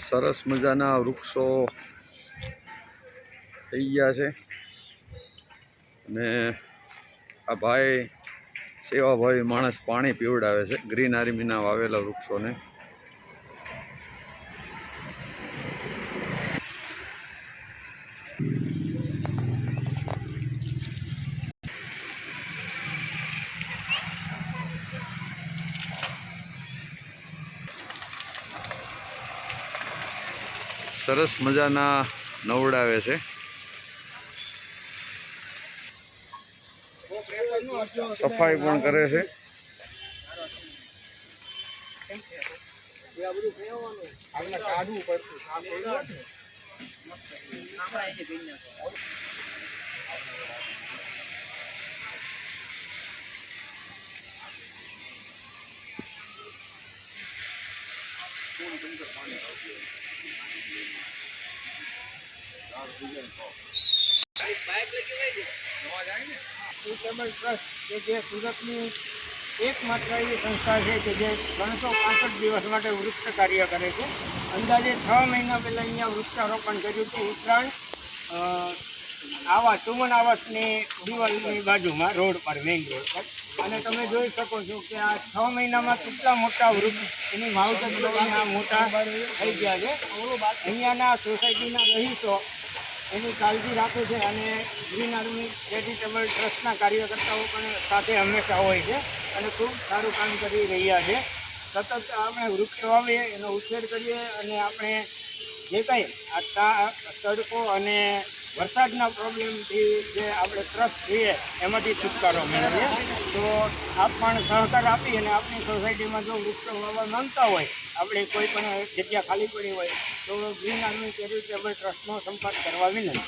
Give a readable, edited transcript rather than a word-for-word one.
સરસ મજાના વૃક્ષો થઈ ગયા છે અને આ ભાઈ સેવાભાવી માણસ પાણી પીવડાવે છે ગ્રીન આર્મીના વાવેલા વૃક્ષોને. સરસ મજાના નવડાવે છે. સફાઈ પણ કરે છે. ચેરિટેબલ ટ્રસ્ટ કે જે સુરતની એકમાત્ર એવી સંસ્થા છે કે જે 365 દિવસ માટે વૃક્ષ કાર્ય કરે છે. અંદાજે 6 મહિના પહેલાં અહીંયા વૃક્ષારોપણ કર્યું હતું ઉત્તરાયણ આવાસ સુમન આવાસની દિવાલની બાજુમાં રોડ પર મેઇન રોડ પર. અને તમે જોઈ શકો છો કે આ 6 મહિનામાં કેટલા મોટા વૃક્ષ એની માવજત કરીને આ મોટા થઈ ગયા છે. અહીંયાના સોસાયટીના રહીશો એની કાળજી રાખે છે અને ગ્રીન આર્મી ચેરિટેબલ ટ્રસ્ટના કાર્યકર્તાઓ પણ સાથે હંમેશા હોય છે અને ખૂબ સારું કામ કરી રહ્યા છે. સતત આપણે વૃક્ષો વાવીએ એનો ઉછેર કરીએ અને આપણે જે કંઈ આ તડકો અને વરસાદના પ્રોબ્લેમથી જે આપણે ત્રસ્ત છીએ એમાંથી છુટકારો મેળવીએ. તો આપ પણ સહકાર આપી અને આપણી સોસાયટીમાં જો વૃક્ષો વાવવા માંગતા હોય, આપણે કોઈ પણ જગ્યા ખાલી પડી હોય તો ગ્રીન આર્મી ચેરિટેબલ ટ્રસ્ટનો સંપર્ક કરવા વિનંતી.